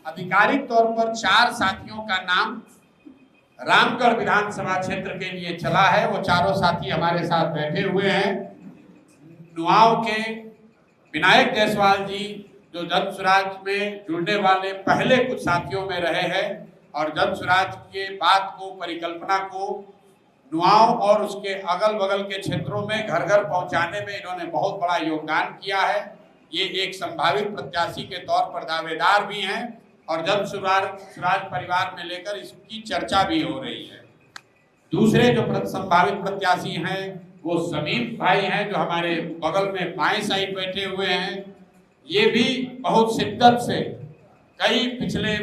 आधिकारिक तौर पर 4 साथियों का नाम रामगढ़ विधानसभा क्षेत्र के लिए चला है। वो चारों साथी हमारे साथ बैठे हुए हैं। नुआव के विनायक जायसवाल जी जो जन स्वराज में जुड़ने वाले पहले कुछ साथियों में रहे हैं और जन स्वराज के बात को, परिकल्पना को नुआव और उसके अगल बगल के क्षेत्रों में घर घर पहुंचाने में इन्होंने बहुत बड़ा योगदान किया है। ये एक संभावित प्रत्याशी के तौर पर दावेदार भी हैं और जन स्वराज परिवार में लेकर इसकी चर्चा भी हो रही है। दूसरे जो संभावित प्रत्याशी हैं वो समीम भाई हैं जो हमारे बगल में बाएं साइड बैठे हुए हैं। ये भी बहुत शिद्दत से कई पिछले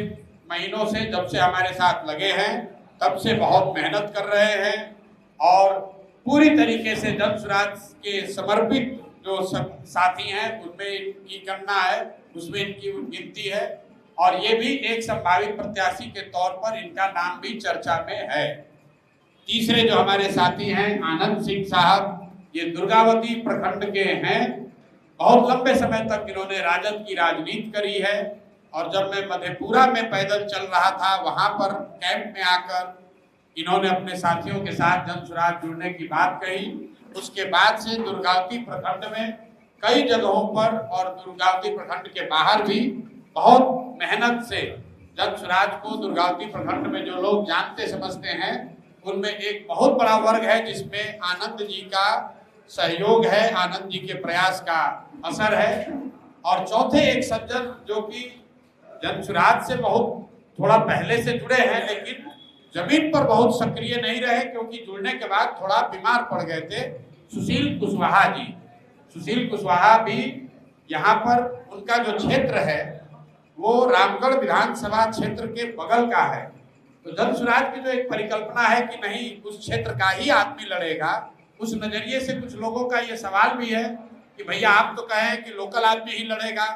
महीनों से जब से हमारे साथ लगे हैं तब से बहुत मेहनत कर रहे हैं और पूरी तरीके से जन स्वराज के समर्पित जो साथी हैं उनमें इनकी गणना है, उसमें इनकी गिनती है और ये भी एक संभावित प्रत्याशी के तौर पर इनका नाम भी चर्चा में है। तीसरे जो हमारे साथी हैं आनंद सिंह साहब, ये दुर्गावती प्रखंड के हैं। बहुत लंबे समय तक इन्होंने राजद की राजनीति करी है और जब मैं मधेपुरा में पैदल चल रहा था वहां पर कैंप में आकर इन्होंने अपने साथियों के साथ जन स्वराज जुड़ने की बात कही। उसके बाद से दुर्गावती प्रखंड में कई जगहों पर और दुर्गावती प्रखंड के बाहर भी बहुत मेहनत से जन स्वराज को दुर्गावती प्रखंड में जो लोग जानते समझते हैं उनमें एक बहुत बड़ा वर्ग है जिसमें आनंद जी का सहयोग है, आनंद जी के प्रयास का असर है। और चौथे एक सज्जन जो कि जन स्वराज से बहुत थोड़ा पहले से जुड़े हैं लेकिन जमीन पर बहुत सक्रिय नहीं रहे क्योंकि जुड़ने के बाद थोड़ा बीमार पड़ गए थे, सुशील कुशवाहा जी। सुशील कुशवाहा भी यहाँ पर उनका जो क्षेत्र है वो रामगढ़ विधानसभा क्षेत्र के बगल का है। तो जन स्वराज की जो एक परिकल्पना है कि नहीं उस क्षेत्र का ही आदमी लड़ेगा, उस नजरिए से कुछ लोगों का ये सवाल भी है कि भैया आप तो कहें कि लोकल आदमी ही लड़ेगा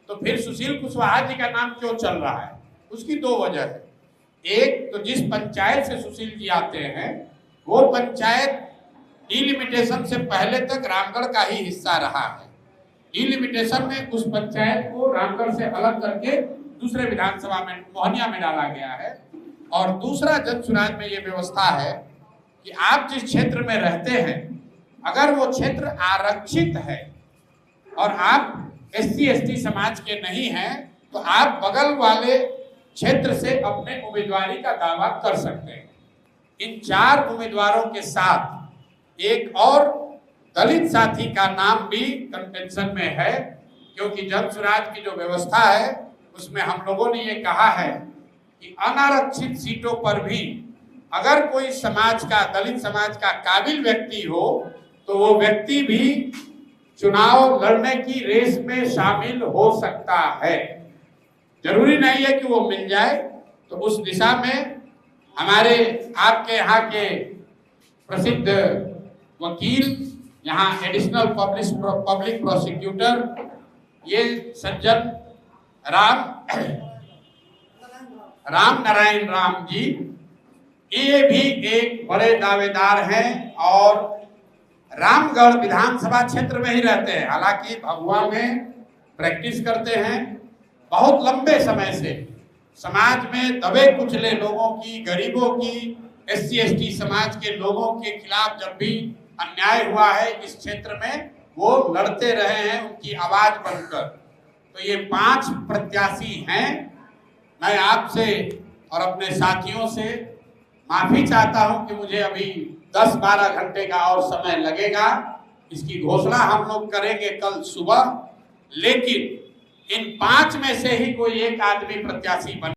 तो फिर सुशील कुशवाहा जी का नाम क्यों चल रहा है। उसकी 2 वजह है। एक तो जिस पंचायत से सुशील जी आते हैं वो पंचायत डिलिमिटेशन से पहले तक रामगढ़ का ही हिस्सा रहा है। डिलिमिटेशन में उस पंचायत को रामगढ़ से अलग करके दूसरे विधानसभा में मोहनिया में डाला गया है। और दूसरा जन स्वराज में ये व्यवस्था है कि आप जिस क्षेत्र में रहते हैं अगर वो क्षेत्र आरक्षित है और आप SC/ST समाज के नहीं हैं तो आप बगल वाले क्षेत्र से अपने उम्मीदवारी का दावा कर सकते हैं। इन 4 उम्मीदवारों के साथ एक और दलित साथी का नाम भी कंटेंशन में है क्योंकि जन स्वराज की जो व्यवस्था है उसमें हम लोगों ने ये कहा है कि अनारक्षित सीटों पर भी अगर कोई समाज का, दलित समाज का काबिल व्यक्ति हो तो वो व्यक्ति भी चुनाव लड़ने की रेस में शामिल हो सकता है। जरूरी नहीं है कि वो मिल जाए। तो उस दिशा में हमारे आपके यहाँ के प्रसिद्ध वकील, यहाँ एडिशनल पब्लिक प्रोसिक्यूटर ये सज्जन राम नारायण राम जी, ये भी एक बड़े दावेदार हैं और रामगढ़ विधानसभा क्षेत्र में ही रहते हैं। हालांकि भभुआ में प्रैक्टिस करते हैं। बहुत लंबे समय से समाज में दबे कुचले लोगों की, गरीबों की, SC/ST समाज के लोगों के खिलाफ जब भी अन्याय हुआ है इस क्षेत्र में वो लड़ते रहे हैं उनकी आवाज बनकर। तो ये 5 प्रत्याशी हैं। मैं आपसे और अपने साथियों से माफी चाहता हूं कि मुझे अभी 10-12 घंटे का और समय लगेगा। इसकी घोषणा हम लोग करेंगे कल सुबह, लेकिन इन 5 में से ही कोई एक आदमी प्रत्याशी बने।